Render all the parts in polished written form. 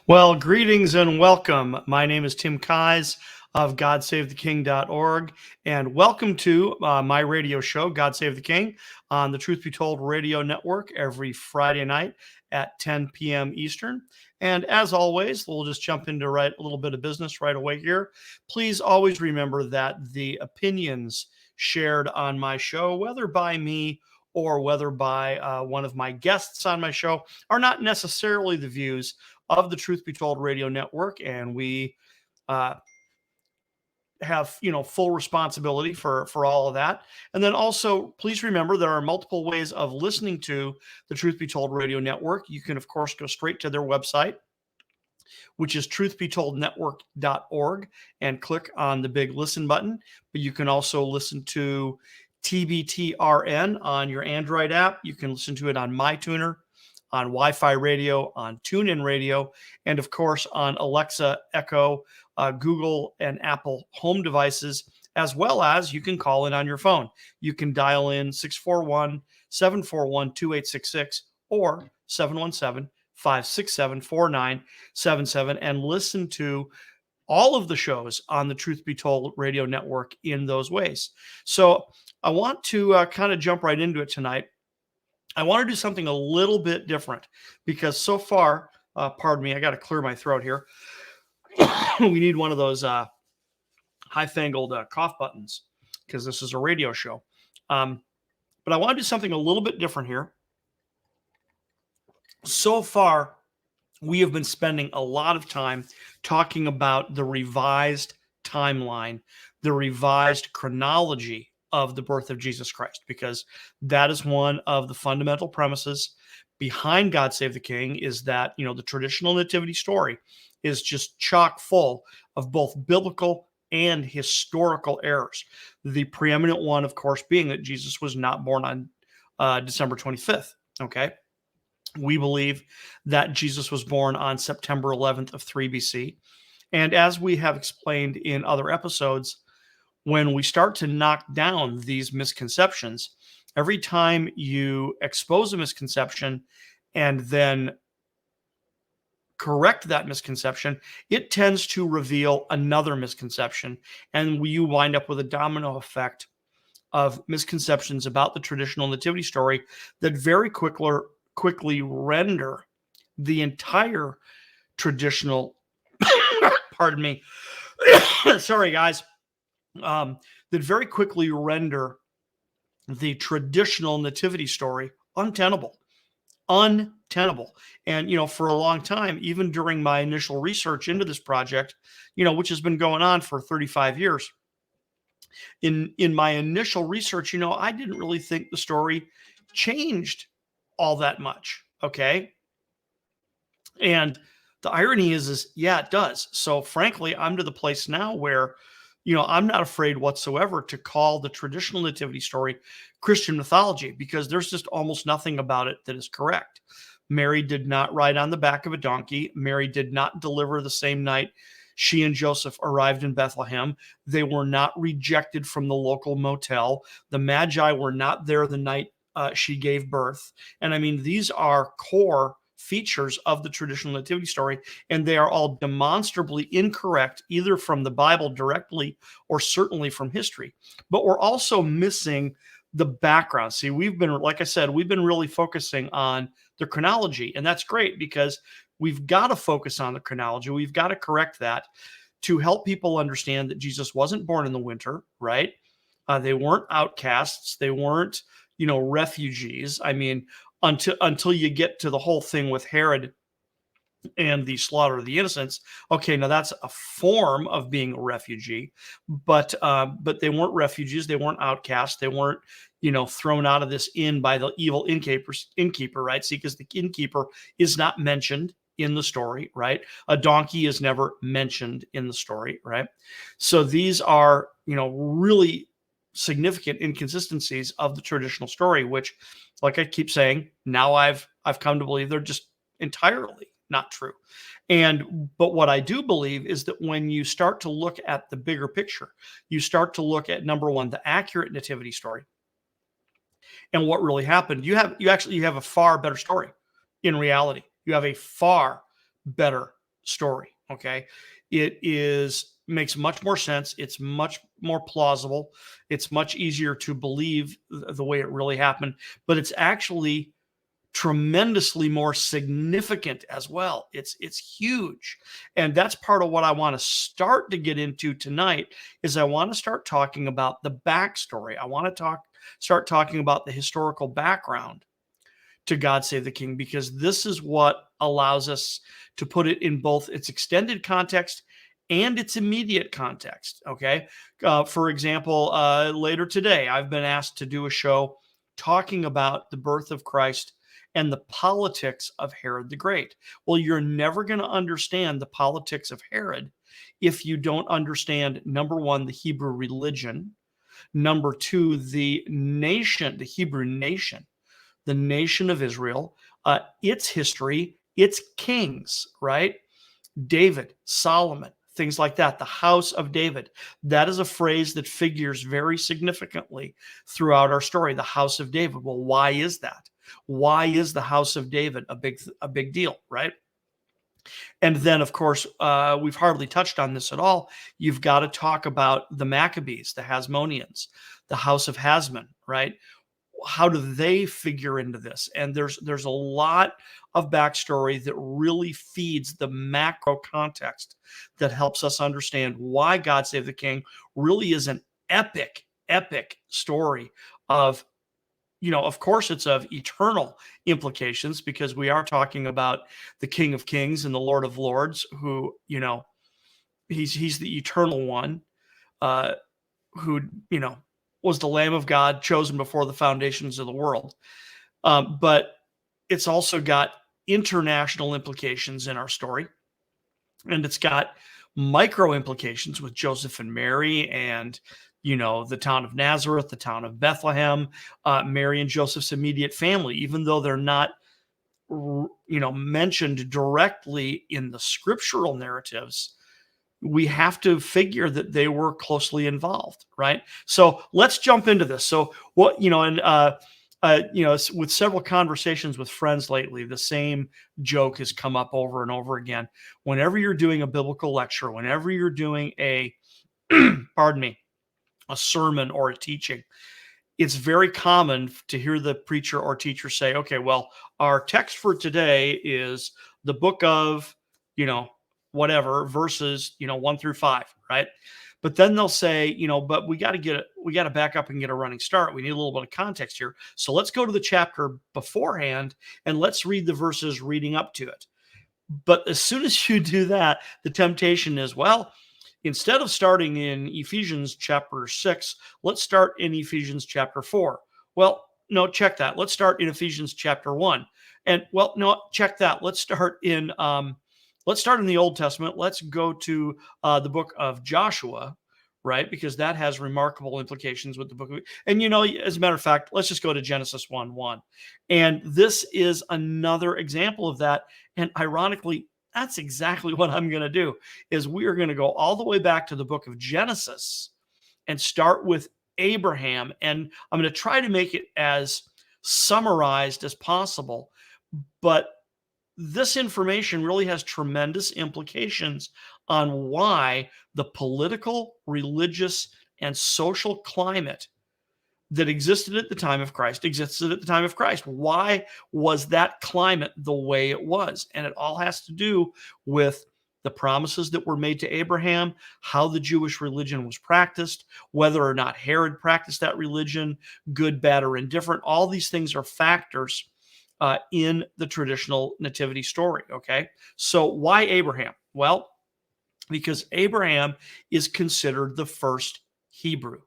Well, greetings and welcome. My name is Tim Keyes of GodSaveTheKing.org, and welcome to my radio show, God Save the King, on the Truth Be Told radio network every Friday night at 10 p.m. Eastern. And as always, we'll just jump into a little bit of business right away here. Please always remember that the opinions shared on my show, whether by me or whether by one of my guests on my show, are not necessarily the views of the Truth Be Told radio network, and we have full responsibility for all of that. And then also, please remember there are multiple ways of listening to the Truth Be Told radio network. You can, of course, go straight to their website, which is truthbetoldnetwork.org, and click on the big listen button. But you can also listen to TBTRN on your Android app. You can listen to it on MyTuner, on Wi-Fi radio, on TuneIn radio, and of course on Alexa, Echo, Google, and Apple home devices, as well as you can call in on your phone. You can dial in 641-741-2866 or 717-567-4977 and listen to all of the shows on the Truth Be Told radio network in those ways. So I want to kind of jump right into it tonight. I want to do something a little bit different because so far, pardon me, I got to clear my throat here. We need one of those high-fangled cough buttons because this is a radio show. But I want to do something a little bit different here. So far, we have been spending a lot of time talking about the revised timeline, the revised chronology of the birth of Jesus Christ, because that is one of the fundamental premises behind God Save the King, is that, the traditional nativity story is just chock full of both biblical and historical errors. The preeminent one, of course, being that Jesus was not born on December 25th, okay? We believe that Jesus was born on September 11th of 3 BC. And as we have explained in other episodes, when we start to knock down these misconceptions, every time you expose a misconception and then correct that misconception, it tends to reveal another misconception. And you wind up with a domino effect of misconceptions about the traditional nativity story that very quickly render the entire traditional, pardon me, sorry guys, that very quickly render the traditional nativity story untenable. And, for a long time, even during my initial research into this project, which has been going on for 35 years, in my initial research, I didn't really think the story changed all that much. Okay. And the irony is yeah, it does. So frankly, I'm to the place now where, I'm not afraid whatsoever to call the traditional nativity story Christian mythology, because there's just almost nothing about it that is correct. Mary did not ride on the back of a donkey. Mary did not deliver the same night she and Joseph arrived in Bethlehem. They were not rejected from the local motel. The Magi were not there the night she gave birth. And I mean, these are core features of the traditional nativity story, and they are all demonstrably incorrect, either from the Bible directly or certainly from history. But we're also missing the background. See, like I said, we've been really focusing on the chronology, and that's great because we've got to focus on the chronology. We've got to correct that to help people understand that Jesus wasn't born in the winter, right? They weren't outcasts. They weren't, refugees. I mean, until you get to the whole thing with Herod and the slaughter of the innocents. Okay, now that's a form of being a refugee, but they weren't refugees. They weren't outcasts. They weren't, thrown out of this inn by the evil innkeeper, right? See, because the innkeeper is not mentioned in the story, right? A donkey is never mentioned in the story, right? So these are, really significant inconsistencies of the traditional story, which, like I keep saying, now I've come to believe they're just entirely not true. But what I do believe is that when you start to look at the bigger picture, you start to look at, number one, the accurate nativity story and what really happened. You have a far better story. In reality, you have a far better story. Okay. Makes much more sense. It's much more plausible. It's much easier to believe the way it really happened, but it's actually tremendously more significant as well. It's huge. And that's part of what I want to start to get into tonight is I want to start talking about the backstory. I want to start talking about the historical background to God Save the King, because this is what allows us to put it in both its extended context and its immediate context. Okay. For example, later today, I've been asked to do a show talking about the birth of Christ and the politics of Herod the Great. Well, you're never going to understand the politics of Herod if you don't understand, number one, the Hebrew religion, number two, the nation, the Hebrew nation, the nation of Israel, its history, its kings, right? David, Solomon, things like that. The house of David. That is a phrase that figures very significantly throughout our story. The house of David. Well, why is that? Why is the house of David a big deal, right? And then, of course, we've hardly touched on this at all. You've got to talk about the Maccabees, the Hasmoneans, the house of Hasmon, right? How do they figure into this? And there's a lot of backstory that really feeds the macro context that helps us understand why God Save the King really is an epic story of, of course it's of eternal implications, because we are talking about the King of Kings and the Lord of Lords, who, he's the eternal one, who, was the Lamb of God chosen before the foundations of the world. But it's also got international implications in our story. And it's got micro implications with Joseph and Mary and, the town of Nazareth, the town of Bethlehem, Mary and Joseph's immediate family, even though they're not, mentioned directly in the scriptural narratives. We have to figure that they were closely involved, right? So let's jump into this. So what, with several conversations with friends lately, the same joke has come up over and over again. Whenever you're doing a biblical lecture, whenever you're doing a, pardon me, a sermon or a teaching, it's very common to hear the preacher or teacher say, okay, well, our text for today is the book of, whatever, verses, 1 through 5, right? But then they'll say, but we got to back up and get a running start. We need a little bit of context here. So let's go to the chapter beforehand and let's read the verses reading up to it. But as soon as you do that, the temptation is, well, instead of starting in Ephesians chapter 6, let's start in Ephesians chapter 4. Well, no, check that. Let's start in Ephesians chapter 1. And well, no, check that. Let's start in the Old Testament. Let's go to the book of Joshua, right? Because that has remarkable implications with the book of, and as a matter of fact, let's just go to Genesis 1:1. And this is another example of that. And ironically, that's exactly what I'm going to do, is we are going to go all the way back to the book of Genesis and start with Abraham. And I'm going to try to make it as summarized as possible. But this information really has tremendous implications on why the political, religious, and social climate that existed at the time of Christ existed at the time of Christ. Why was that climate the way it was? And it all has to do with the promises that were made to Abraham, how the Jewish religion was practiced, whether or not Herod practiced that religion, good, bad, or indifferent. All these things are factors in the traditional nativity story, okay? So why Abraham? Well, because Abraham is considered the first Hebrew.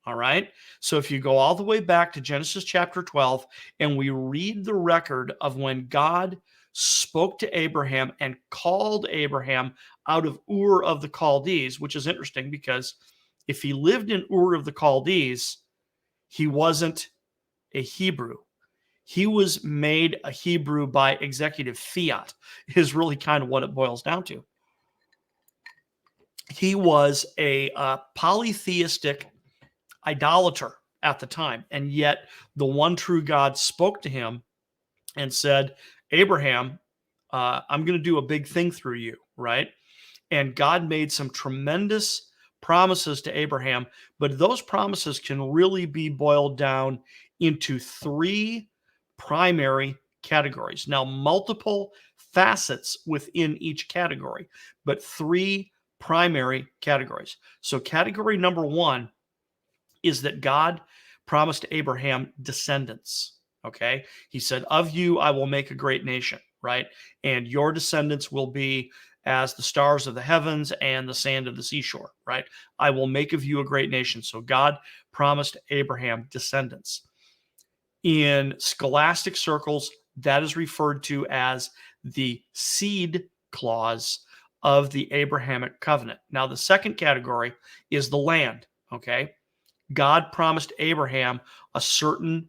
All right. So if you go all the way back to Genesis chapter 12 and we read the record of when God spoke to Abraham and called Abraham out of Ur of the Chaldees, which is interesting because if he lived in Ur of the Chaldees, he wasn't a Hebrew. He was made a Hebrew by executive fiat, is really kind of what it boils down to. He was a polytheistic idolater at the time, and yet the one true God spoke to him and said, Abraham, I'm going to do a big thing through you, right? And God made some tremendous promises to Abraham, but those promises can really be boiled down into three primary categories. Now, multiple facets within each category, but three primary categories. So, category number one is that God promised Abraham descendants. Okay. He said, of you, I will make a great nation, right? And your descendants will be as the stars of the heavens and the sand of the seashore, right? I will make of you a great nation. So God promised Abraham descendants. In scholastic circles, that is referred to as the seed clause of the Abrahamic covenant. Now, the second category is the land, okay? God promised Abraham a certain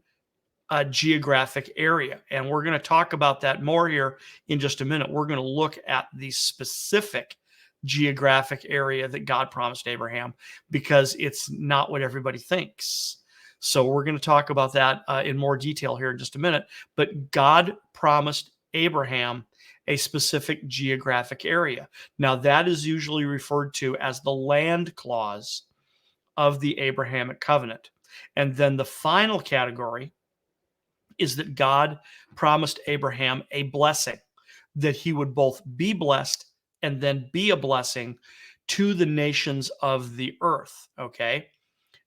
geographic area. And we're going to talk about that more here in just a minute. We're going to look at the specific geographic area that God promised Abraham because it's not what everybody thinks. So we're going to talk about that in more detail here in just a minute. But God promised Abraham a specific geographic area. Now, that is usually referred to as the land clause of the Abrahamic covenant. And then the final category is that God promised Abraham a blessing, that he would both be blessed and then be a blessing to the nations of the earth. Okay.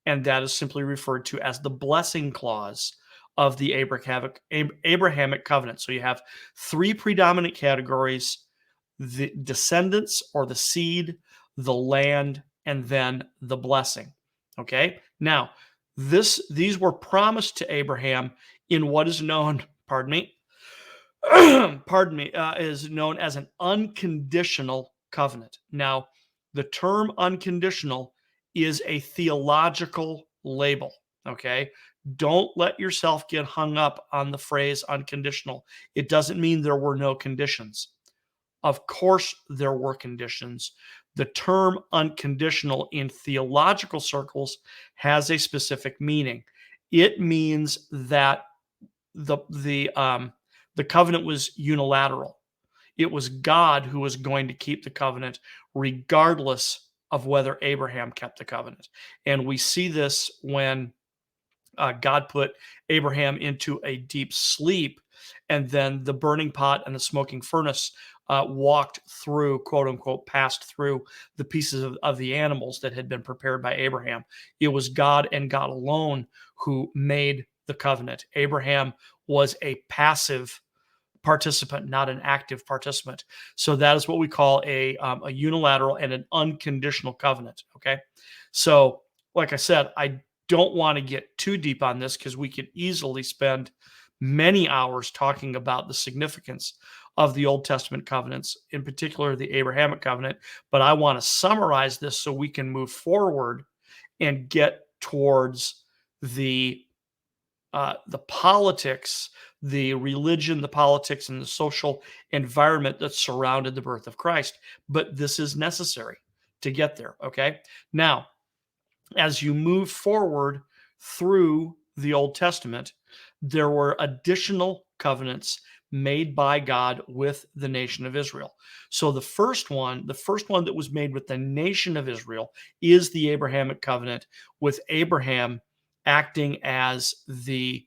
And that is simply referred to as the blessing clause of the Abrahamic covenant. So you have three predominant categories: the descendants or the seed, the land, and then the blessing. Okay. Now, these were promised to Abraham in what is known, pardon me, is known as an unconditional covenant. Now, the term unconditional is a theological label. Okay. Don't let yourself get hung up on the phrase unconditional. It doesn't mean there were no conditions. Of course, there were conditions. The term unconditional in theological circles has a specific meaning. It means that the covenant was unilateral. It was God who was going to keep the covenant, regardless of whether Abraham kept the covenant. And we see this when God put Abraham into a deep sleep, and then the burning pot and the smoking furnace walked through, quote unquote, passed through the pieces of the animals that had been prepared by Abraham. It was God and God alone who made the covenant. Abraham was a passive participant, not an active participant. So that is what we call a unilateral and an unconditional covenant. Okay. So, like I said, I don't want to get too deep on this because we could easily spend many hours talking about the significance of the Old Testament covenants, in particular the Abrahamic covenant. But I want to summarize this so we can move forward and get towards the politics, the religion, the politics, and the social environment that surrounded the birth of Christ. But this is necessary to get there. Okay. Now, as you move forward through the Old Testament, there were additional covenants made by God with the nation of Israel. So the first one that was made with the nation of Israel is the Abrahamic covenant, with Abraham acting as the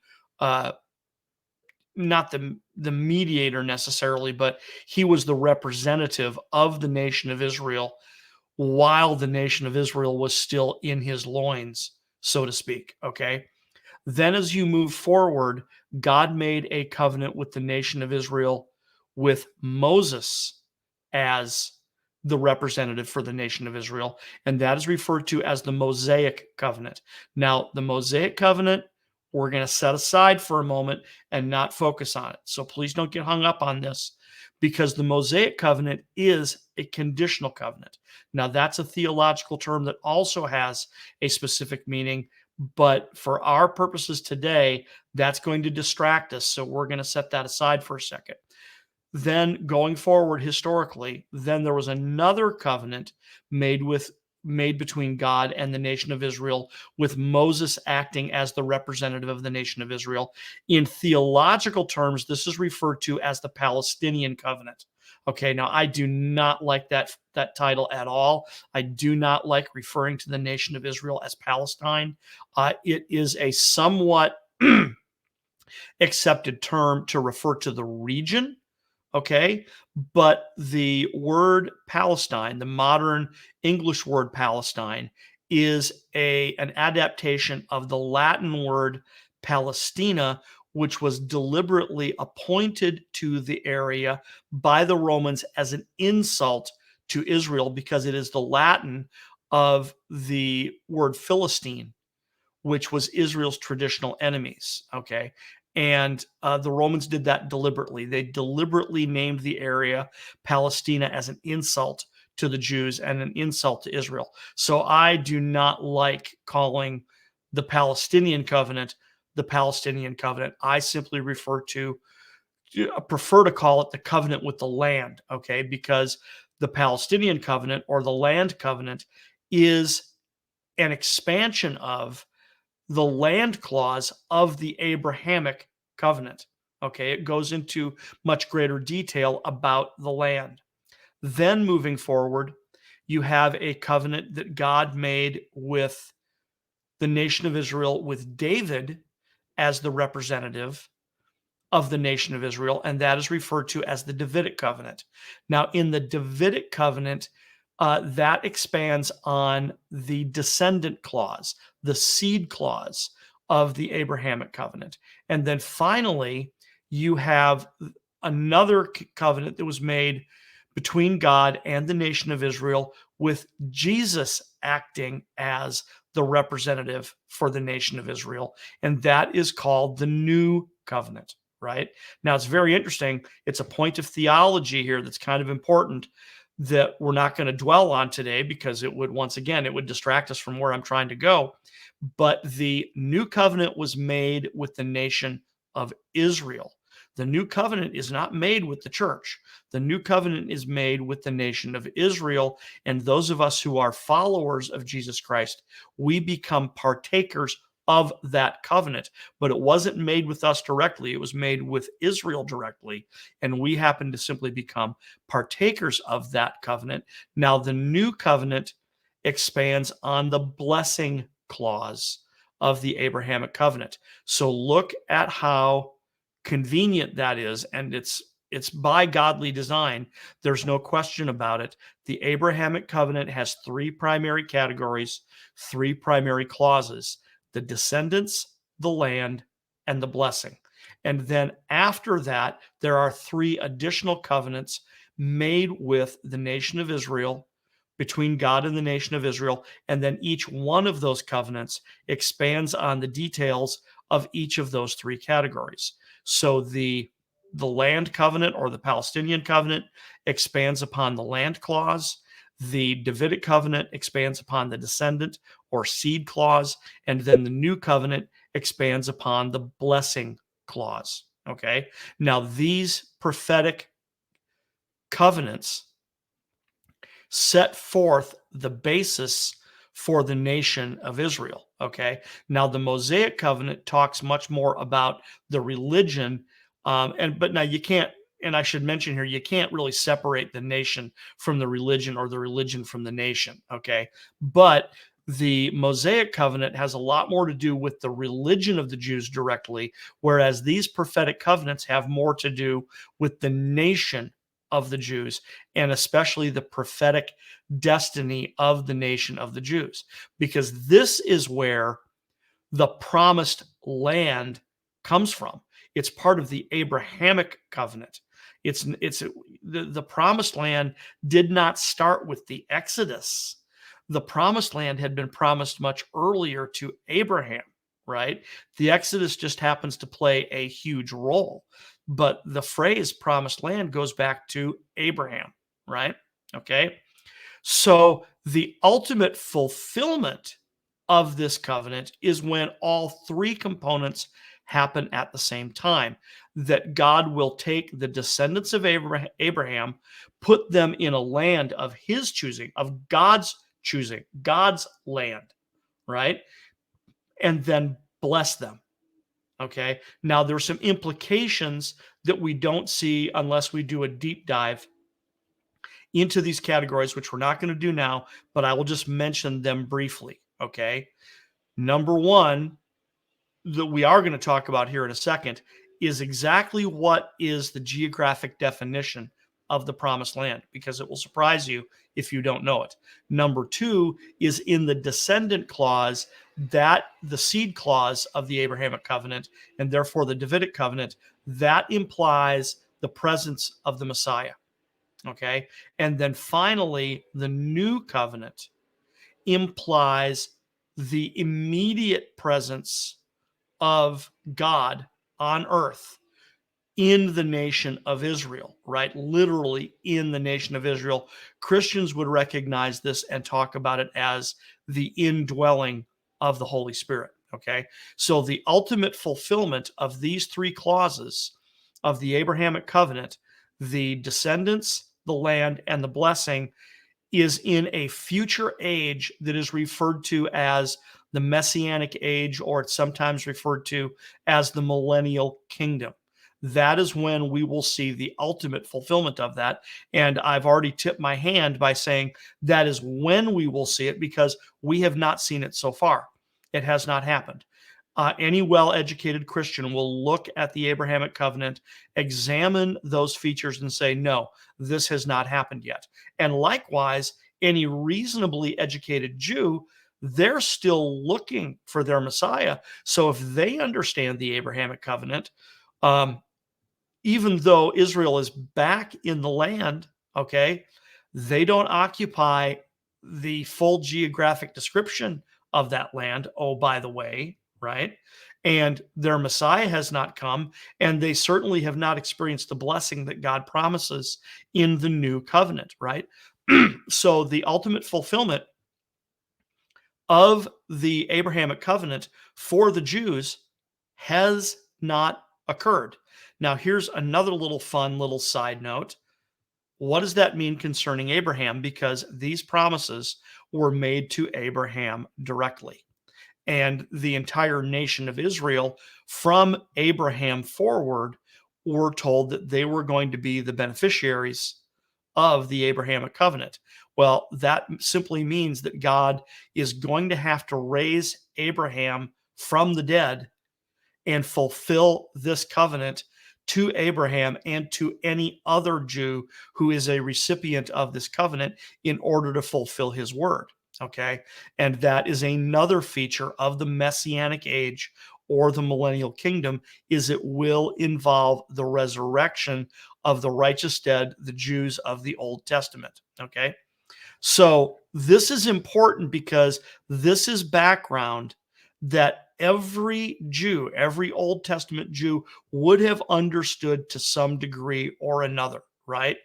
not the mediator necessarily, but he was the representative of the nation of Israel while the nation of Israel was still in his loins, so to speak. Okay. Then, as you move forward, God made a covenant with the nation of Israel with Moses as the representative for the nation of Israel. And that is referred to as the Mosaic Covenant. Now, the Mosaic Covenant, we're going to set aside for a moment and not focus on it. So please don't get hung up on this, because the Mosaic Covenant is a conditional covenant. Now, that's a theological term that also has a specific meaning, but for our purposes today, that's going to distract us. So we're going to set that aside for a second. Then going forward historically, then there was another covenant made with made between God and the nation of Israel, with Moses acting as the representative of the nation of Israel. In theological terms, this is referred to as the Palestinian covenant. Okay, now I do not like that title at all. I do not like referring to the nation of Israel as Palestine. It is a somewhat accepted term to refer to the region. Okay, but the word Palestine, the modern English word Palestine, is an adaptation of the Latin word Palestina, which was deliberately appointed to the area by the Romans as an insult to Israel, because it is the Latin of the word Philistine, which was Israel's traditional enemies. Okay. And the Romans did that deliberately. They deliberately named the area Palestina as an insult to the Jews and an insult to Israel. So I do not like calling the Palestinian covenant the Palestinian covenant. I simply prefer to call it the covenant with the land, okay? Because the Palestinian covenant, or the land covenant, is an expansion of the land clause of the Abrahamic covenant. Okay, it goes into much greater detail about the land. Then moving forward, you have a covenant that God made with the nation of Israel, with David as the representative of the nation of Israel, and that is referred to as the Davidic covenant. Now, in the Davidic covenant, that expands on the descendant clause, the seed clause of the Abrahamic covenant. And then finally, you have another covenant that was made between God and the nation of Israel, with Jesus acting as the representative for the nation of Israel. And that is called the New Covenant, right? Now, it's very interesting. It's a point of theology here that's kind of important that we're not going to dwell on today, because it would, once again, it would distract us from where I'm trying to go. But the New Covenant was made with the nation of Israel. The New Covenant is not made with the church. The New Covenant is made with the nation of Israel. And those of us who are followers of Jesus Christ, we become partakers of that covenant. But it wasn't made with us directly. It was made with Israel directly. And we happen to simply become partakers of that covenant. Now, the New Covenant expands on the blessing clause of the Abrahamic covenant. So look at how convenient that is, and it's by godly design. There's no question about it. The Abrahamic covenant has three primary categories, three primary clauses: the descendants, the land, and the blessing. And then after that, there are three additional covenants made with the nation of Israel, between God and the nation of Israel. And then each one of those covenants expands on the details of each of those three categories. So the land covenant, or the Palestinian covenant, expands upon the land clause. The Davidic covenant expands upon the descendant or seed clause. And then the New Covenant expands upon the blessing clause. Okay. Now, these prophetic covenants set forth the basis for the nation of Israel. Okay. Now, the Mosaic Covenant talks much more about the religion. But now you can't, and I should mention here, you can't really separate the nation from the religion, or the religion from the nation. Okay. But the Mosaic Covenant has a lot more to do with the religion of the Jews directly, whereas these prophetic covenants have more to do with the nation of the Jews, and especially the prophetic destiny of the nation of the Jews, because this is where the promised land comes from. It's part of the Abrahamic covenant. The promised land did not start with the Exodus. The promised land had been promised much earlier to Abraham, right? The Exodus just happens to play a huge role. But the phrase promised land goes back to Abraham, right? Okay. So the ultimate fulfillment of this covenant is when all three components happen at the same time. That God will take the descendants of Abraham, put them in a land of his choosing, of God's choosing, God's land, right? And then bless them. Okay. Now, there's some implications that we don't see unless we do a deep dive into these categories, which we're not going to do now, but I will just mention them briefly. Okay. Number one, that we are going to talk about here in a second, is exactly what is the geographic definition of the promised land, because it will surprise you if you don't know it. Number two is in the descendant clause, that the seed clause of the Abrahamic covenant, and therefore the Davidic covenant, that implies the presence of the Messiah. Okay. And then finally, the new covenant implies the immediate presence of God on earth in the nation of Israel, right? Literally in the nation of Israel. Christians would recognize this and talk about it as the indwelling of the Holy Spirit, okay? So the ultimate fulfillment of these three clauses of the Abrahamic covenant, the descendants, the land, and the blessing, is in a future age that is referred to as the Messianic age, or it's sometimes referred to as the millennial kingdom. That is when we will see the ultimate fulfillment of that. And I've already tipped my hand by saying that is when we will see it, because we have not seen it so far. It has not happened. Any well-educated Christian will look at the Abrahamic covenant, examine those features, and say, no, this has not happened yet. And likewise, any reasonably educated Jew, they're still looking for their Messiah. So if they understand the Abrahamic covenant, even though Israel is back in the land, okay, they don't occupy the full geographic description of that land. Oh, by the way, right? And their Messiah has not come, and they certainly have not experienced the blessing that God promises in the new covenant, right? So the ultimate fulfillment of the Abrahamic covenant for the Jews has not occurred. Now, here's another little fun little side note. What does that mean concerning Abraham? Because these promises were made to Abraham directly. And the entire nation of Israel, from Abraham forward, were told that they were going to be the beneficiaries of the Abrahamic covenant. Well, that simply means that God is going to have to raise Abraham from the dead and fulfill this covenant to Abraham and to any other Jew who is a recipient of this covenant in order to fulfill his word. Okay. And that is another feature of the Messianic age or the millennial kingdom, is it will involve the resurrection of the righteous dead, the Jews of the Old Testament. Okay. So this is important because this is background that every Jew, every Old Testament Jew would have understood to some degree or another, right?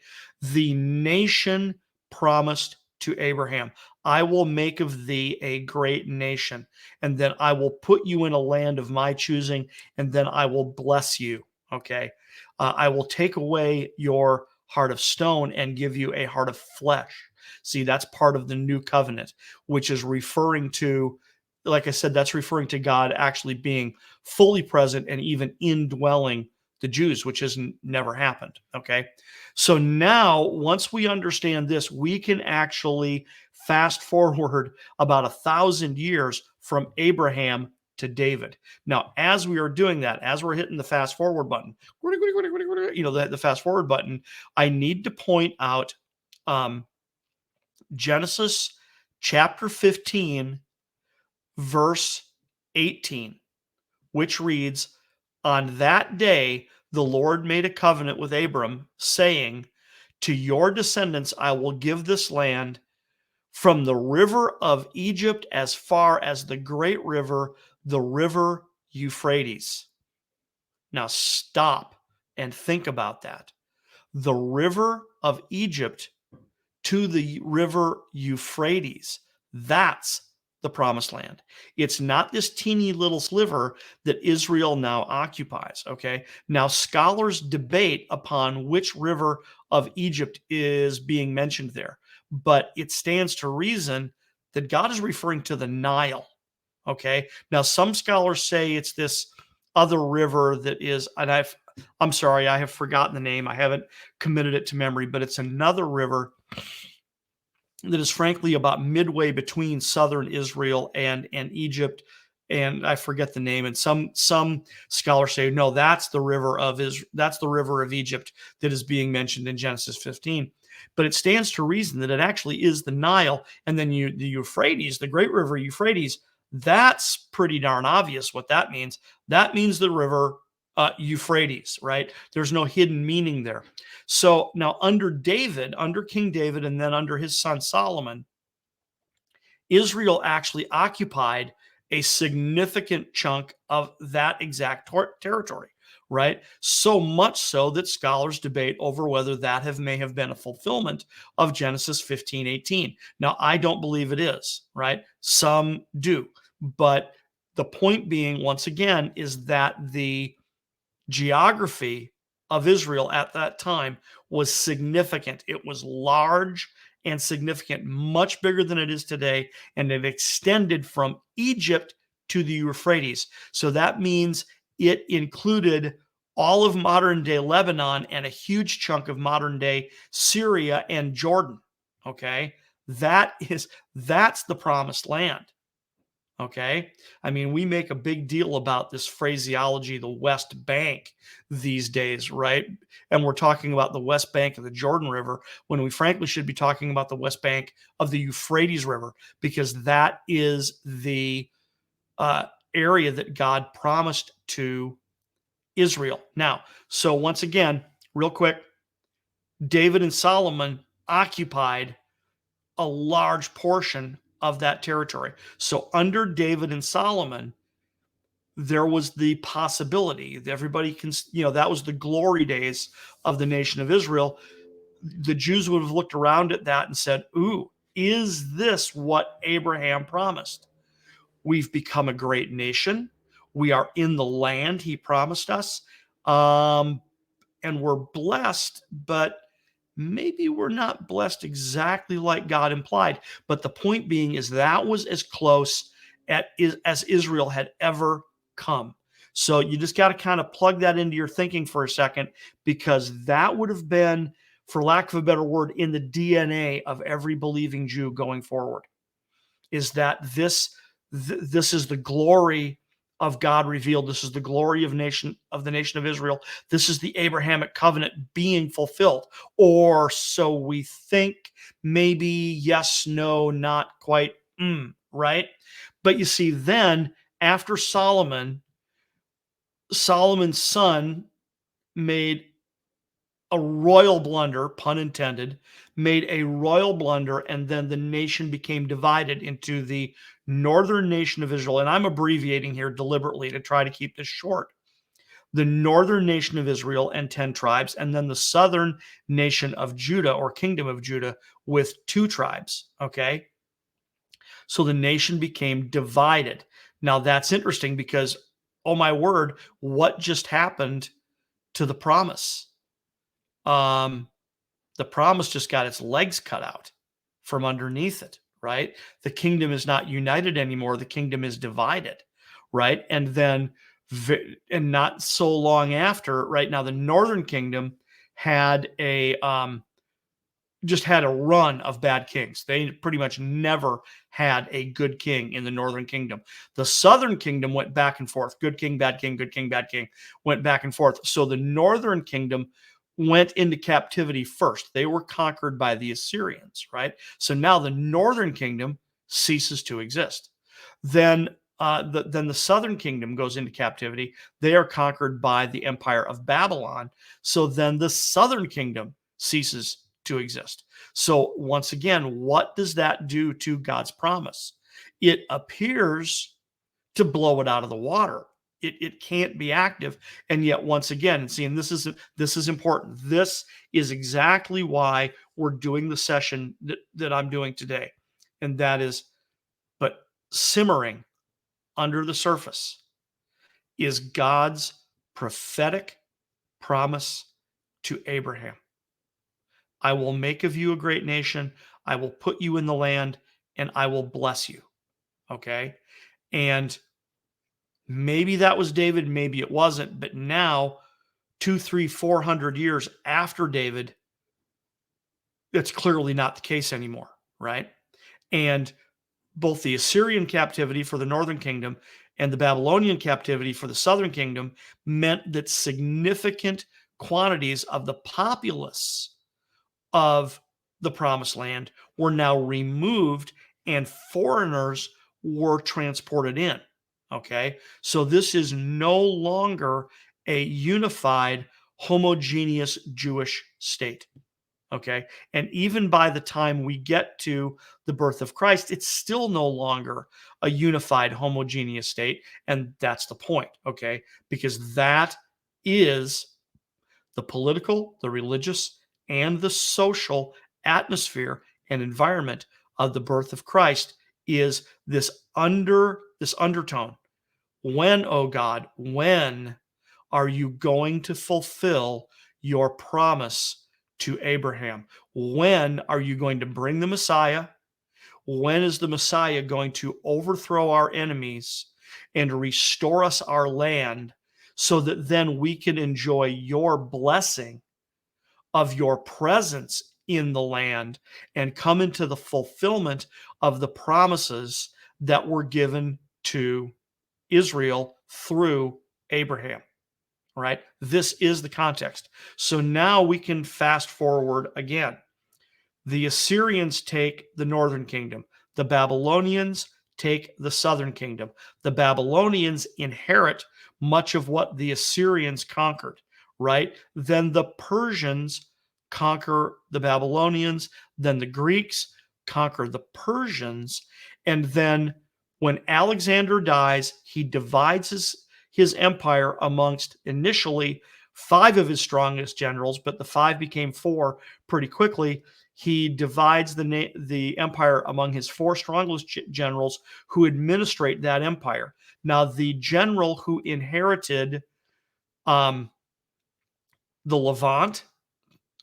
The nation promised to Abraham, I will make of thee a great nation, and then I will put you in a land of my choosing, and then I will bless you, okay? I will take away your heart of stone and give you a heart of flesh. See, that's part of the new covenant, which is referring to, like I said, that's referring to God actually being fully present and even indwelling the Jews, which has never happened. Okay. So now, once we understand this, we can actually fast forward about 1,000 years from Abraham to David. Now, as we are doing that, as we're hitting the fast forward button, the fast forward button, I need to point out Genesis chapter 15, verse 18, which reads, on that day, the Lord made a covenant with Abram, saying, to your descendants, I will give this land from the river of Egypt as far as the great river, the river Euphrates. Now stop and think about that. The river of Egypt to the river Euphrates. That's the promised land. It's not this teeny little sliver that Israel now occupies. Okay. Now, scholars debate upon which river of Egypt is being mentioned there, but it stands to reason that God is referring to the Nile. Okay. Now, some scholars say it's this other river that is, and I'm sorry, I have forgotten the name. I haven't committed it to memory, but it's another river that is frankly about midway between southern Israel and Egypt, and I forget the name. And some scholars say no, that's the river of that's the river of Egypt that is being mentioned in Genesis 15. But it stands to reason that it actually is the Nile, and then the Euphrates, the great river Euphrates. That's pretty darn obvious what that means. That means the river Euphrates, right? There's no hidden meaning there. So now under David, under King David, and then under his son Solomon, Israel actually occupied a significant chunk of that exact territory, right? So much so that scholars debate over whether that may have been a fulfillment of Genesis 15:18. Now, I don't believe it is, right? Some do. But the point being, once again, is that the geography of Israel at that time was significant. It was large and significant, much bigger than it is today, and it extended from Egypt to the Euphrates. So that means it included all of modern day Lebanon and a huge chunk of modern day Syria and Jordan. Okay? That's the promised land. Okay. I mean, we make a big deal about this phraseology, the West Bank these days, right? And we're talking about the West Bank of the Jordan River when we frankly should be talking about the West Bank of the Euphrates River, because that is the area that God promised to Israel. Now, so once again, real quick, David and Solomon occupied a large portion of that territory. So under David and Solomon, there was the possibility that everybody can, that was the glory days of the nation of Israel. The Jews would have looked around at that and said, ooh, is this what Abraham promised? We've become a great nation. We are in the land he promised us. And we're blessed, but maybe we're not blessed exactly like God implied. But the point being is that was as close as Israel had ever come. So you just got to kind of plug that into your thinking for a second, because that would have been, for lack of a better word, in the DNA of every believing Jew going forward, is that this is the glory of God revealed. This is the glory of the nation of Israel. This is the Abrahamic covenant being fulfilled. Or so we think. Maybe yes, no, not quite, right? But you see, then after Solomon's son made a royal blunder, pun intended, made a royal blunder, and then the nation became divided into the northern nation of Israel. And I'm abbreviating here deliberately to try to keep this short. The northern nation of Israel and 10 tribes, and then the southern nation of Judah, or kingdom of Judah, with 2 tribes. Okay. So the nation became divided. Now that's interesting because, oh my word, what just happened to the promise? The promise just got its legs cut out from underneath it, right? The kingdom is not united anymore. The kingdom is divided, right? And then, and not so long after, right now, the northern kingdom had just had a run of bad kings. They pretty much never had a good king in the northern kingdom. The southern kingdom went back and forth. Good king, bad king, good king, bad king, went back and forth. So the northern kingdom went into captivity first. They were conquered by the Assyrians, right? So now the northern kingdom ceases to exist. Then the southern kingdom goes into captivity. They are conquered by the empire of Babylon. So then the southern kingdom ceases to exist. So once again, what does that do to God's promise? It appears to blow it out of the water. It can't be active. And yet, once again, see, and this is important. This is exactly why we're doing the session that I'm doing today. And that is, but simmering under the surface is God's prophetic promise to Abraham. I will make of you a great nation. I will put you in the land, and I will bless you. Okay. And maybe that was David, maybe it wasn't, but now, 2, 3, 400 years after David, it's clearly not the case anymore, right? And both the Assyrian captivity for the northern kingdom and the Babylonian captivity for the southern kingdom meant that significant quantities of the populace of the promised land were now removed and foreigners were transported in. Okay. So this is no longer a unified, homogeneous Jewish state. Okay. And even by the time we get to the birth of Christ, it's still no longer a unified, homogeneous state. And that's the point. Okay. Because that is the political, the religious, and the social atmosphere and environment of the birth of Christ is this undertone. When, oh God, when are you going to fulfill your promise to Abraham? When are you going to bring the Messiah? When is the Messiah going to overthrow our enemies and restore us our land so that then we can enjoy your blessing of your presence in the land and come into the fulfillment of the promises that were given to Israel through Abraham? Right? This is the context. So now we can fast forward again. The Assyrians take the northern kingdom. The Babylonians take the southern kingdom. The Babylonians inherit much of what the Assyrians conquered, right? Then the Persians conquer the Babylonians. Then the Greeks conquer the Persians. And then when Alexander dies, he divides his empire amongst initially 5 of his strongest generals, but the 5 became 4 pretty quickly. He divides the empire among his 4 strongest generals who administrate that empire. Now, the general who inherited the Levant,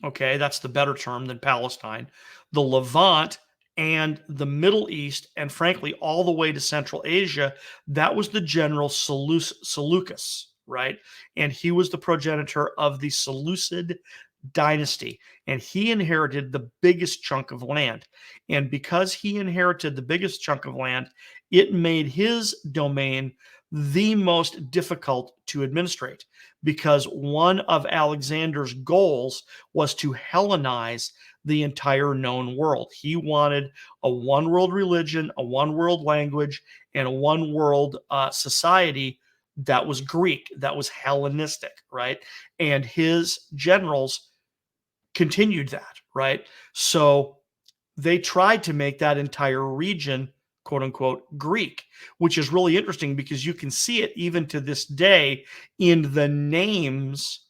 okay, that's the better term than Palestine, the Levant and the Middle East, and frankly, all the way to Central Asia, that was the general Seleucus, right? And he was the progenitor of the Seleucid dynasty, and he inherited the biggest chunk of land. And because he inherited the biggest chunk of land, it made his domain the most difficult to administrate, because one of Alexander's goals was to Hellenize the entire known world. He wanted a one world religion, a one world language, and a one world society that was Greek, that was Hellenistic, right? And his generals continued that, right? So they tried to make that entire region, quote unquote, Greek, which is really interesting because you can see it even to this day in the names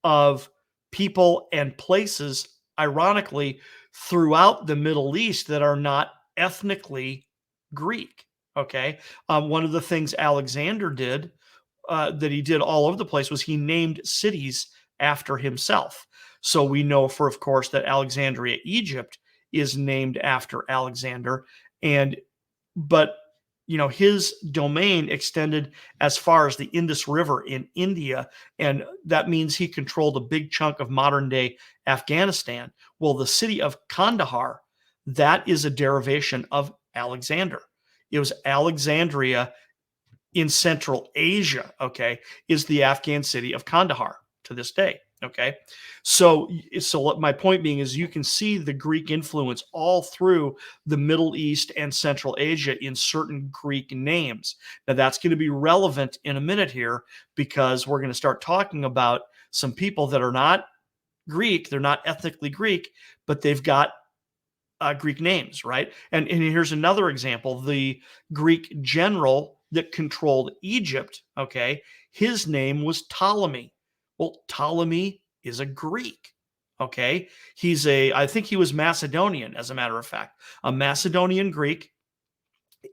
of people and places, ironically, throughout the Middle East that are not ethnically Greek. Okay. One of the things Alexander did, that he did all over the place, was he named cities after himself. So we know, for of course, that Alexandria, Egypt, is named after Alexander. But his domain extended as far as the Indus River in India, and that means he controlled a big chunk of modern day Afghanistan. Well, the city of Kandahar, that is a derivation of Alexander. It was Alexandria in Central Asia, okay, is the Afghan city of Kandahar to this day. Okay, so my point being is you can see the Greek influence all through the Middle East and Central Asia in certain Greek names. Now that's going to be relevant in a minute here, because we're going to start talking about some people that are not Greek, they're not ethnically Greek, but they've got Greek names, right? And here's another example: the Greek general that controlled Egypt, okay, his name was Ptolemy. Well, Ptolemy is a Greek, okay? I think he was Macedonian, as a matter of fact, a Macedonian Greek,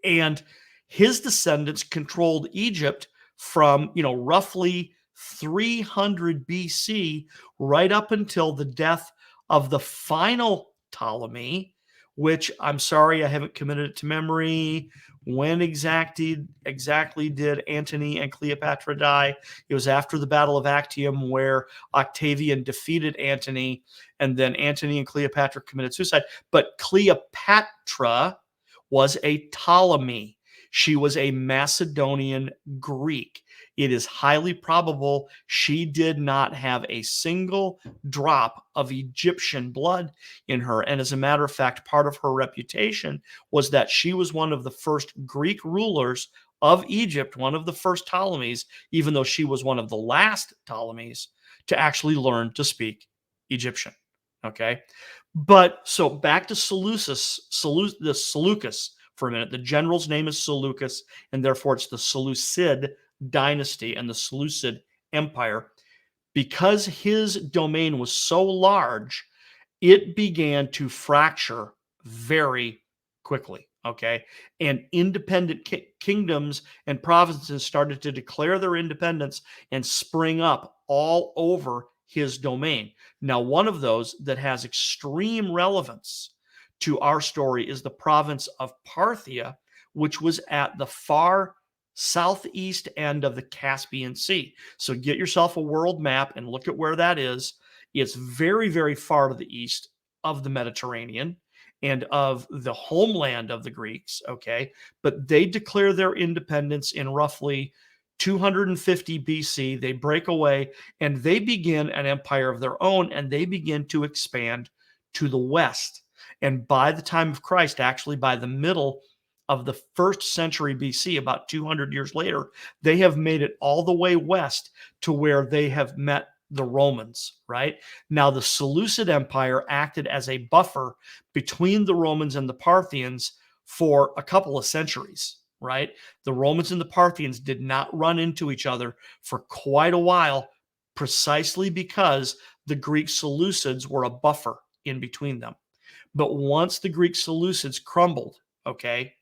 and his descendants controlled Egypt from, roughly 300 BC right up until the death of the final Ptolemy, which I'm sorry, I haven't committed it to memory. When exactly did Antony and Cleopatra die? It was after the Battle of Actium, where Octavian defeated Antony, and then Antony and Cleopatra committed suicide. But Cleopatra was a Ptolemy. She was a Macedonian Greek. It is highly probable she did not have a single drop of Egyptian blood in her. And as a matter of fact, part of her reputation was that she was one of the first Greek rulers of Egypt, one of the first Ptolemies, even though she was one of the last Ptolemies to actually learn to speak Egyptian. Okay. But so back to the Seleucus for a minute. The general's name is Seleucus, and therefore it's the Seleucid dynasty and the Seleucid Empire. Because his domain was so large, it began to fracture very quickly. Okay. And independent kingdoms and provinces started to declare their independence and spring up all over his domain. Now, one of those that has extreme relevance to our story is the province of Parthia, which was at the far southeast end of the Caspian Sea. So get yourself a world map and look at where that is. It's very, very far to the east of the Mediterranean and of the homeland of the Greeks, okay? But they declare their independence in roughly 250 BC. They break away and they begin an empire of their own, and they begin to expand to the west. And by the time of Christ, actually by the middle of the 1st century BC, about 200 years later, they have made it all the way west to where they have met the Romans, right? Now, the Seleucid Empire acted as a buffer between the Romans and the Parthians for a couple of centuries, right? The Romans and the Parthians did not run into each other for quite a while, precisely because the Greek Seleucids were a buffer in between them. But once the Greek Seleucids crumbled, okay,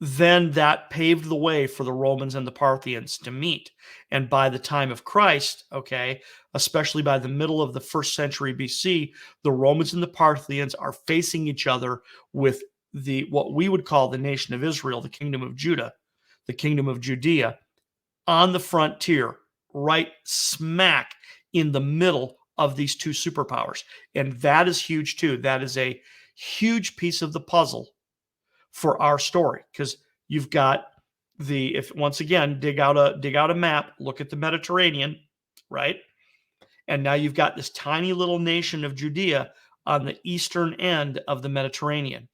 then that paved the way for the Romans and the Parthians to meet. And by the time of Christ, okay, especially by the middle of the 1st century BC, the Romans and the Parthians are facing each other with what we would call the nation of Israel, the kingdom of Judah, the kingdom of Judea, on the frontier, right smack in the middle of these two superpowers. And that is huge too. That is a huge piece of the puzzle for our story, because you've got if once again dig out a map, look at the Mediterranean, right? And now you've got this tiny little nation of Judea on the eastern end of the Mediterranean.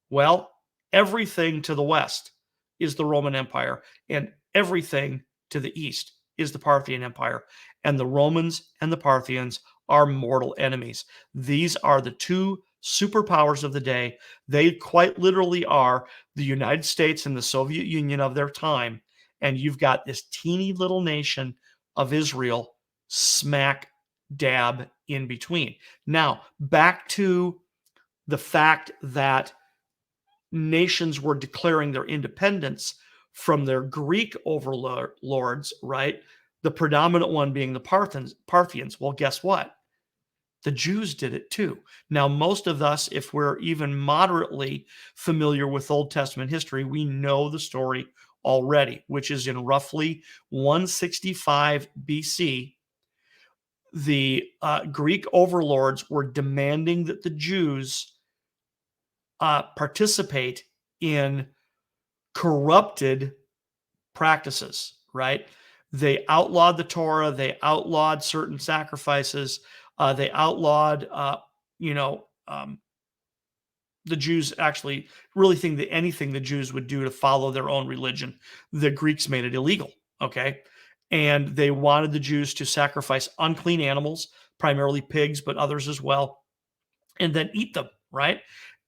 Well, everything to the west is the Roman Empire, and everything to the east is the Parthian Empire. And the Romans and the Parthians are mortal enemies. These are the two superpowers of the day. They quite literally are the United States and the Soviet Union of their time. And you've got this teeny little nation of Israel smack dab in between. Now, back to the fact that nations were declaring their independence from their Greek overlords, right? The predominant one being the Parthians. Well, guess what? The Jews did it too. Now, most of us, if we're even moderately familiar with Old Testament history, we know the story already, which is in roughly 165 BC. The Greek overlords were demanding that the Jews participate in corrupted practices, right? They outlawed the Torah. They outlawed certain sacrifices. They outlawed, the Jews actually really think that anything the Jews would do to follow their own religion, the Greeks made it illegal, okay? And they wanted the Jews to sacrifice unclean animals, primarily pigs, but others as well, and then eat them, right?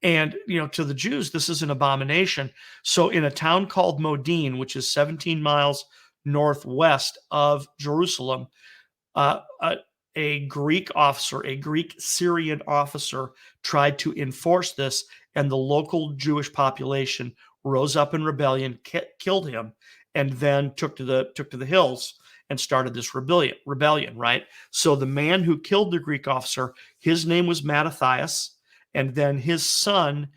And, to the Jews, this is an abomination. So in a town called Modin, which is 17 miles northwest of Jerusalem, a Greek officer, a Greek Syrian officer, tried to enforce this, and the local Jewish population rose up in rebellion, killed him, and then took to the hills and started this rebellion, right? So the man who killed the Greek officer, his name was Mattathias, And then his son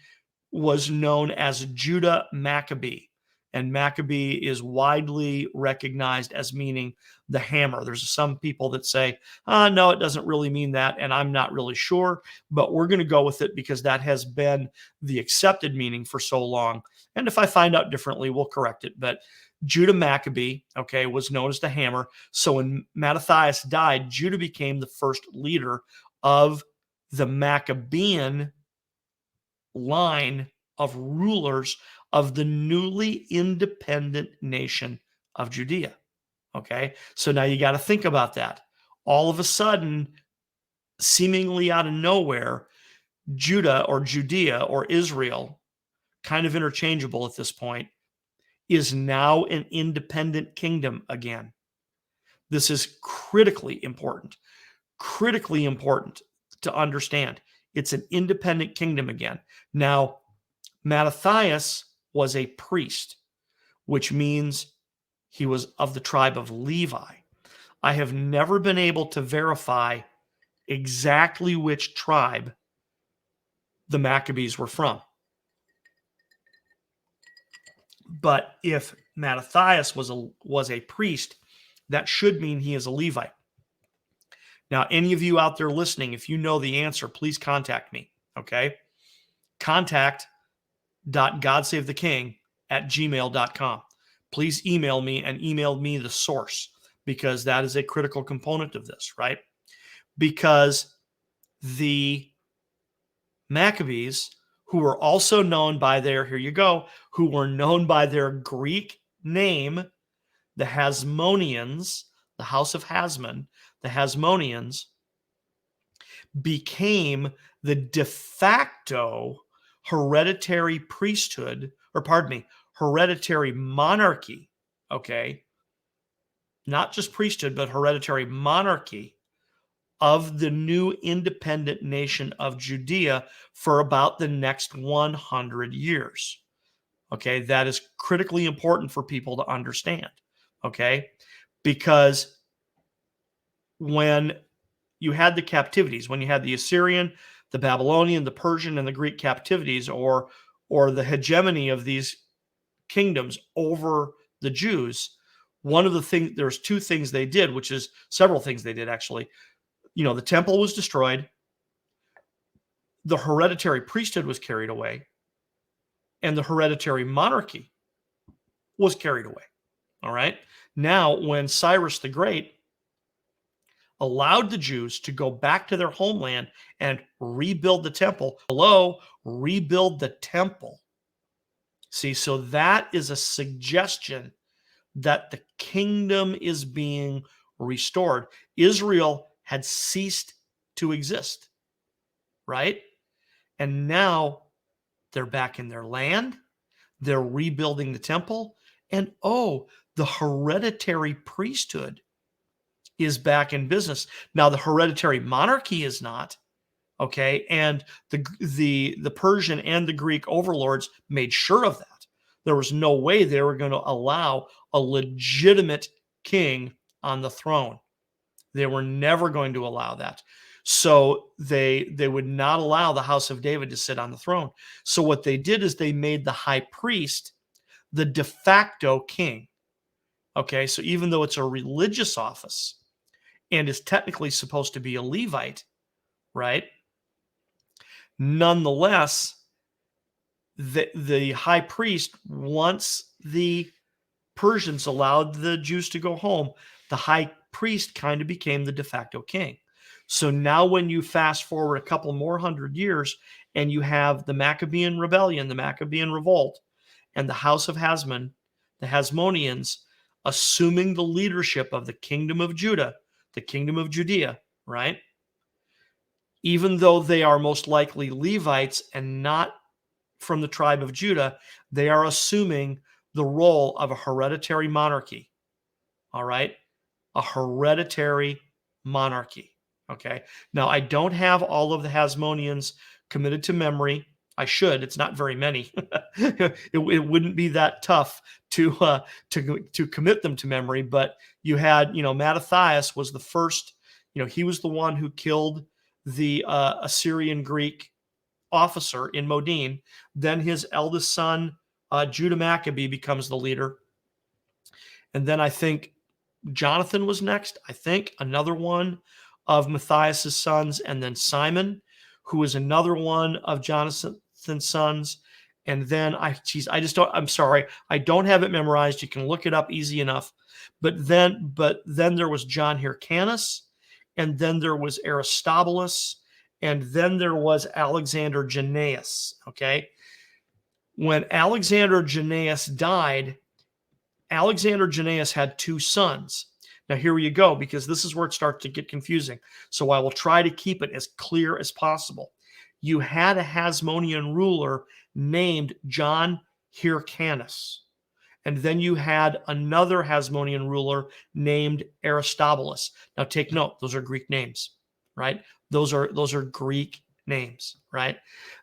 was known as Judah Maccabee. And Maccabee is widely recognized as meaning the hammer. There's some people that say, no, it doesn't really mean that. And I'm not really sure, but we're going to go with it because that has been the accepted meaning for so long. And if I find out differently, we'll correct it. But Judah Maccabee, okay, was known as the hammer. So when Mattathias died, Judah became the first leader of the Maccabean line of rulers of the newly independent nation of Judea. Okay, so now you got to think about that. All of a sudden, seemingly out of nowhere, Judah or Judea or Israel, kind of interchangeable at this point, is now an independent kingdom again. This is critically important to understand. It's an independent kingdom again. Now, Mattathias was a priest, which means he was of the tribe of Levi. I have never been able to verify exactly which tribe the Maccabees were from. But if Mattathias was a priest, that should mean he is a Levite. Now, any of you out there listening, if you know the answer, please contact me, okay? contact.godsavethking@gmail.com. Please email me and email me the source, because that is a critical component of this, right? Because the Maccabees, who were also known by their, here you go, who were known by their Greek name, the Hasmoneans, the house of Hasmon, the Hasmoneans, became the de facto hereditary priesthood, or pardon me, hereditary monarchy, okay? Not just priesthood, but hereditary monarchy of the new independent nation of Judea for about the next 100 years. Okay, that is critically important for people to understand. Okay, because when you had the captivities, when you had the Assyrian, the Babylonian, the Persian, and the Greek captivities, or the hegemony of these kingdoms over the Jews, one of the things, there's two things they did, which is several things they did actually. You know, the temple was destroyed, the hereditary priesthood was carried away, and the hereditary monarchy was carried away. All right. Now, when Cyrus the Great allowed the Jews to go back to their homeland and rebuild the temple, rebuild the temple. See, so that is a suggestion that the kingdom is being restored. Israel had ceased to exist, right? And now they're back in their land. They're rebuilding the temple. And the hereditary priesthood is back in business. Now, the hereditary monarchy is not, okay? And the Persian and the Greek overlords made sure of that. There was no way they were going to allow a legitimate king on the throne. They were never going to allow that. So they would not allow the house of David to sit on the throne. So what they did is they made the high priest the de facto king. Okay, so even though it's a religious office and is technically supposed to be a Levite, right? Nonetheless, the high priest, once the Persians allowed the Jews to go home, the high priest kind of became the de facto king. So now when you fast forward a couple more 100 years and you have the Maccabean rebellion, the Maccabean revolt, and the house of Hasmon, the Hasmoneans, assuming the leadership of the kingdom of Judah, the kingdom of Judea, right? Even though they are most likely Levites and not from the tribe of Judah, they are assuming the role of a hereditary monarchy. All right? A hereditary monarchy. Okay. Now, I don't have all of the Hasmoneans committed to memory. I should. It's not very many. it wouldn't be that tough to commit them to memory. But you had, Mattathias was the first. He was the one who killed the Assyrian Greek officer in Modin. Then his eldest son, Judah Maccabee, becomes the leader. And then I think Jonathan was next. I think another one of Matthias's sons, and then Simon, who is another one of Jonathan's sons. And then I'm sorry, I don't have it memorized. You can look it up easy enough. But then there was John Hyrcanus, and then there was Aristobulus, and then there was Alexander Jannaeus. Okay, when Alexander Jannaeus died, Alexander Jannaeus had two sons. Now here you go, because this is where it starts to get confusing. So I will try to keep it as clear as possible. You had a Hasmonean ruler named John Hyrcanus. And then you had another Hasmonean ruler named Aristobulus. Now take note, those are Greek names, right? Those are Greek names, right?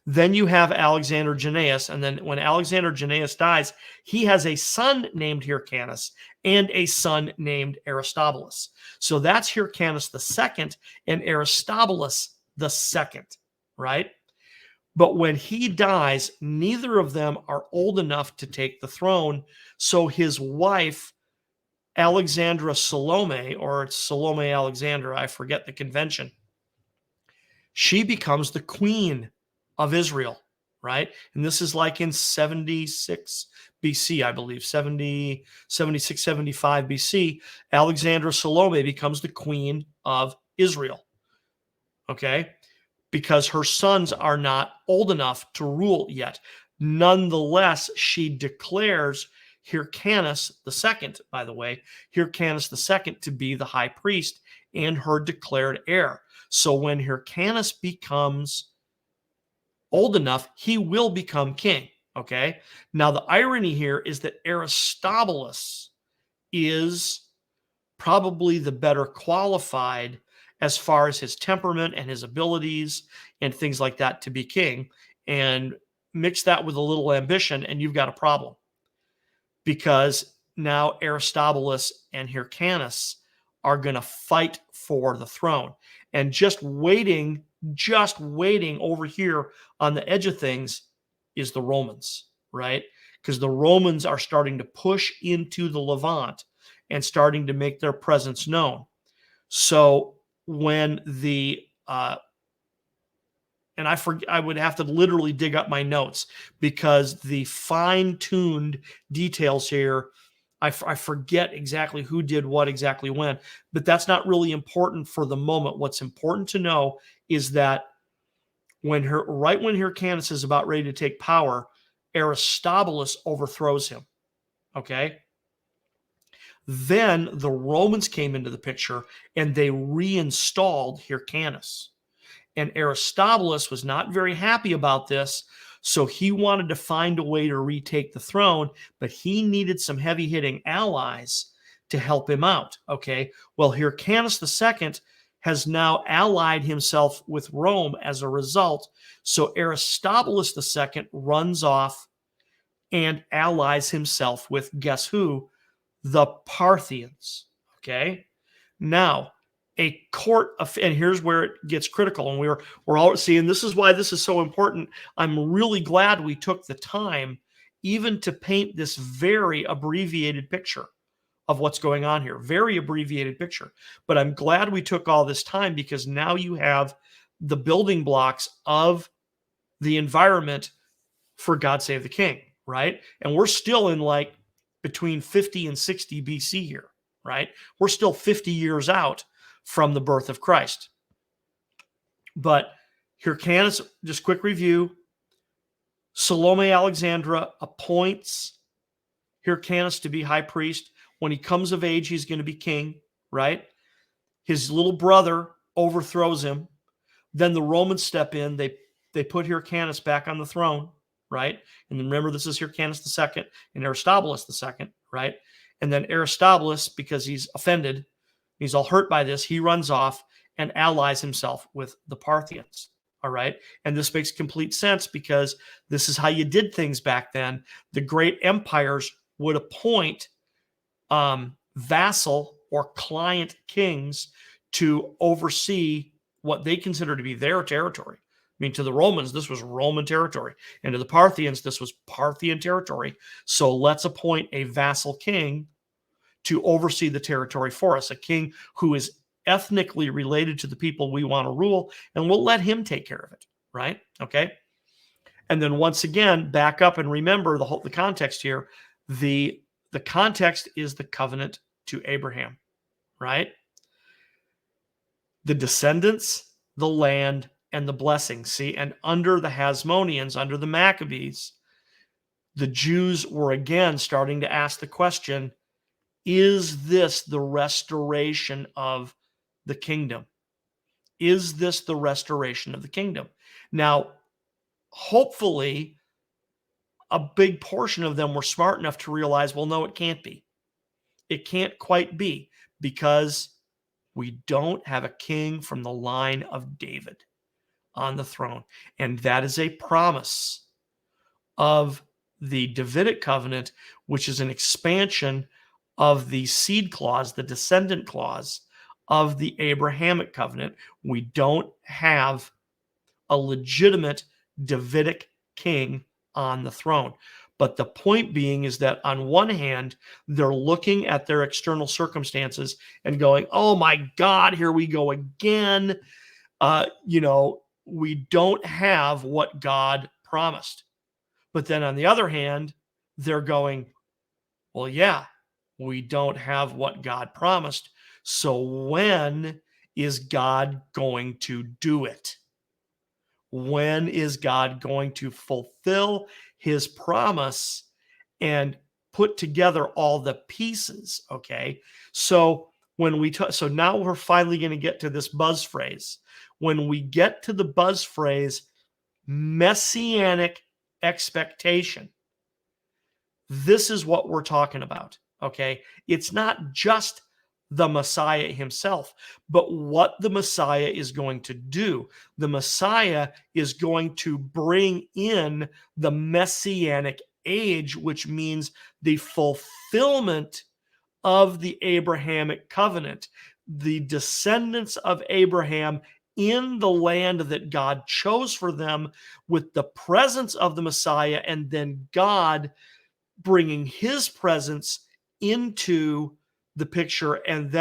Then you have Alexander Jannaeus, and then when Alexander Jannaeus dies, he has a son named Hyrcanus and a son named Aristobulus. So that's Hyrcanus the second and Aristobulus the second, right? But when he dies, neither of them are old enough to take the throne. So his wife, Alexandra Salome, or it's Salome Alexandra, I forget the convention, she becomes the queen of Israel, right? And this is like in 76 BC, I believe, 76, 75 BC. Alexandra Salome becomes the queen of Israel, okay? Because her sons are not old enough to rule yet. Nonetheless, she declares Hyrcanus II, by the way, Hyrcanus II to be the high priest and her declared heir. So when Hyrcanus becomes old enough, he will become king, okay? Now, the irony here is that Aristobulus is probably the better qualified as far as his temperament and his abilities and things like that to be king. And mix that with a little ambition, and you've got a problem. Because now Aristobulus and Hyrcanus are going to fight for the throne. And just waiting over here on the edge of things is the Romans, right? Because the Romans are starting to push into the Levant and starting to make their presence known. So when the and I would have to literally dig up my notes because the fine-tuned details here, I forget exactly who did what exactly when, but that's not really important for the moment. What's important to know is that right when Hyrcanus is about ready to take power, Aristobulus overthrows him, okay? Then the Romans came into the picture and they reinstalled Hyrcanus. And Aristobulus was not very happy about this, so he wanted to find a way to retake the throne, but he needed some heavy-hitting allies to help him out, okay? Well, Hyrcanus II has now allied himself with Rome as a result, so Aristobulus II runs off and allies himself with, guess who? The Parthians, okay? Now, a court of, and here's where it gets critical, and we're all seeing this is why this is so important. I'm really glad we took the time even to paint this very abbreviated picture of what's going on here. Very abbreviated picture. But I'm glad we took all this time because now you have the building blocks of the environment for God Save the King, right? And we're still in like between 50 and 60 BC here, right? We're still 50 years out from the birth of Christ. But Hyrcanus, just quick review, Salome Alexandra appoints Hyrcanus to be high priest. When he comes of age, he's going to be king, right? His little brother overthrows him. Then the Romans step in. They put Hyrcanus back on the throne, right? And then remember, this is Hyrcanus II and Aristobulus II, right? And then Aristobulus, because he's offended, he's all hurt by this, he runs off and allies himself with the Parthians, all right? And this makes complete sense because this is how you did things back then. The great empires would appoint vassal or client kings to oversee what they consider to be their territory. mean, to the Romans, this was Roman territory. And to the Parthians, this was Parthian territory. So let's appoint a vassal king to oversee the territory for us, a king who is ethnically related to the people we want to rule, and we'll let him take care of it, right? Okay. And then once again, back up and remember the context here. The context is the covenant to Abraham, right? The descendants, the land, and the blessing. See, and under the Hasmoneans, under the Maccabees, the Jews were again starting to ask the question, is this the restoration of the kingdom? Is this the restoration of the kingdom? Now, hopefully, a big portion of them were smart enough to realize, well, no, it can't be. It can't quite be, because we don't have a king from the line of David on the throne. And that is a promise of the Davidic covenant, which is an expansion of the seed clause, the descendant clause of the Abrahamic covenant. We don't have a legitimate Davidic king on the throne. But the point being is that on one hand, they're looking at their external circumstances and going, oh my God, here we go again. We don't have what God promised. But then on the other hand, they're going, well, yeah, we don't have what God promised. So when is God going to do it? When is God going to fulfill his promise and put together all the pieces? Okay. So so now we're finally going to get to this buzz phrase. When we get to the buzz phrase, Messianic expectation, this is what we're talking about. Okay. It's not just the Messiah himself, but what the Messiah is going to do. The Messiah is going to bring in the Messianic age, which means the fulfillment of the Abrahamic covenant, the descendants of Abraham in the land that God chose for them, with the presence of the Messiah, and then God bringing his presence into the picture, and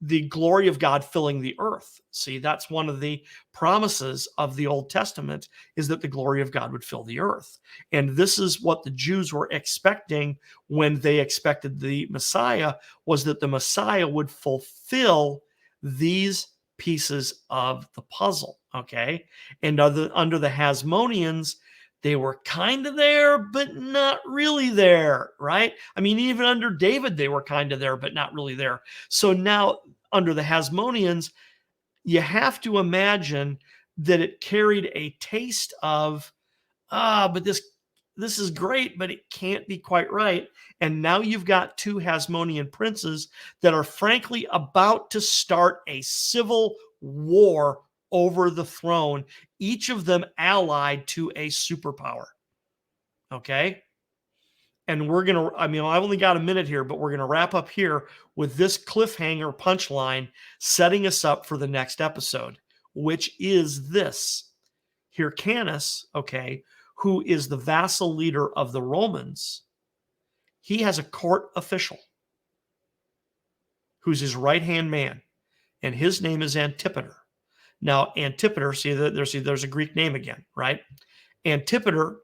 the glory of God filling the earth. See, that's one of the promises of the Old Testament, is that the glory of God would fill the earth. And this is what the Jews were expecting when they expected the Messiah, was that the Messiah would fulfill these pieces of the puzzle. Okay. And under the Hasmoneans, they were kind of there, but not really there, right? I mean, even under David, they were kind of there, but not really there. So now, under the Hasmoneans, you have to imagine that it carried a taste of, but this is great, but it can't be quite right. And now you've got two Hasmonean princes that are frankly about to start a civil war over the throne, each of them allied to a superpower. Okay. And I've only got a minute here, but we're going to wrap up here with this cliffhanger punchline, setting us up for the next episode, which is this. Hyrcanus, okay, who is the vassal leader of the Romans, he has a court official who's his right-hand man, and his name is Antipater. Now, Antipater, there's a Greek name again, right? Antipater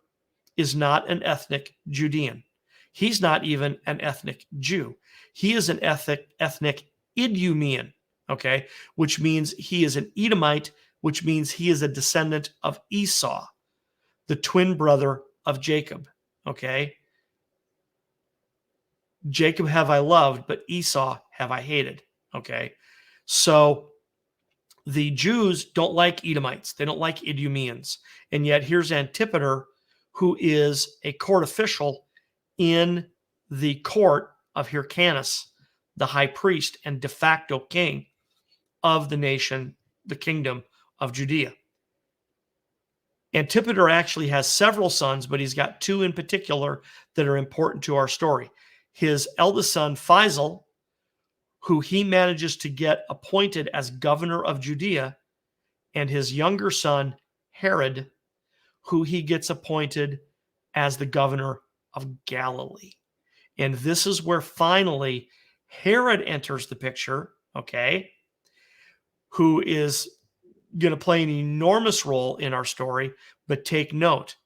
is not an ethnic Judean. He's not even an ethnic Jew. He is an ethnic Idumean, okay, which means he is an Edomite, which means he is a descendant of Esau, the twin brother of Jacob, okay? Jacob have I loved, but Esau have I hated, okay? So the Jews don't like Edomites. They don't like Idumeans. And yet here's Antipater, who is a court official in the court of Hyrcanus, the high priest and de facto king of the nation, the kingdom of Judea. Antipater actually has several sons, but he's got two in particular that are important to our story. His eldest son, Faisal, who he manages to get appointed as governor of Judea, and his younger son, Herod, who he gets appointed as the governor of Galilee. And this is where finally Herod enters the picture, okay, who is going to play an enormous role in our story. But take note,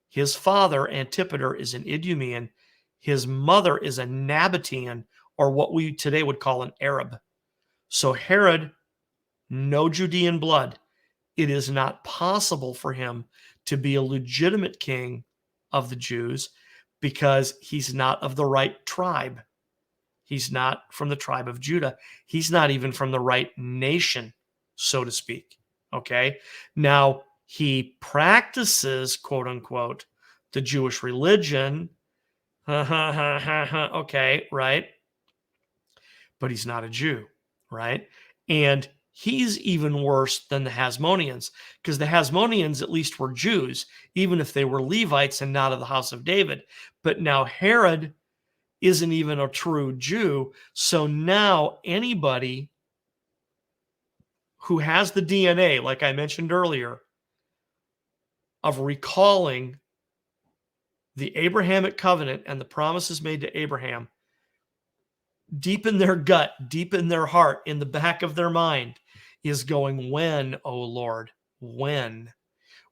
his father, Antipater, is an Idumean. His mother is a Nabatean, or what we today would call an Arab. So Herod, no Judean blood. It is not possible for him to be a legitimate king of the Jews because he's not of the right tribe. He's not from the tribe of Judah. He's not even from the right nation, so to speak. Okay. Now, he practices, quote unquote, the Jewish religion. Okay, right? But he's not a Jew, right? And he's even worse than the Hasmoneans, because the Hasmoneans at least were Jews, even if they were Levites and not of the house of David. But now Herod isn't even a true Jew. So now anybody who has the DNA, like I mentioned earlier, of recalling the Abrahamic Covenant and the promises made to Abraham, deep in their gut, deep in their heart, in the back of their mind, is going, when, O Lord, when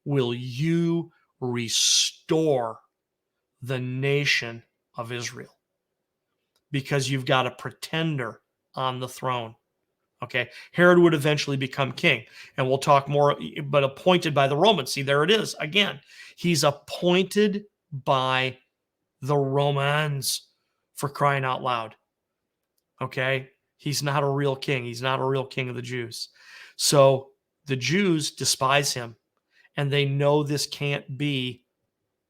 will you restore the nation of Israel? Because you've got a pretender on the throne. Okay, Herod would eventually become king, and we'll talk more, but appointed by the Romans. See, there it is again. He's appointed by the Romans, for crying out loud. Okay, he's not a real king. He's not a real king of the Jews. So the Jews despise him, and they know this can't be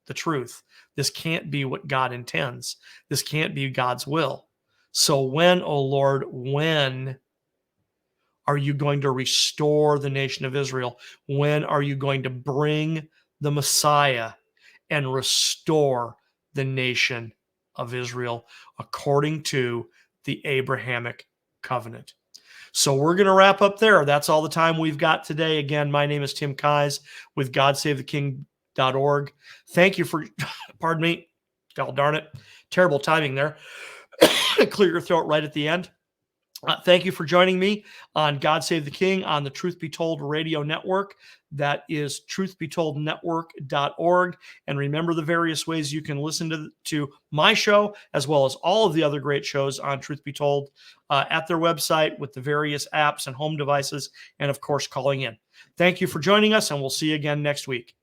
the truth. This can't be what God intends. This can't be God's will. So when, O Lord, when are you going to restore the nation of Israel? When are you going to bring the Messiah and restore the nation of Israel according to the Abrahamic Covenant? So we're going to wrap up there. That's all the time we've got today. Again, my name is Tim Keyes with GodSaveTheKing.org. Thank you for, pardon me, God darn it, terrible timing there. Clear your throat right at the end. Thank you for joining me on God Save the King on the Truth Be Told radio network. That is truthbetoldnetwork.org. And remember the various ways you can listen to my show, as well as all of the other great shows on Truth Be Told at their website with the various apps and home devices, and of course, calling in. Thank you for joining us, and we'll see you again next week.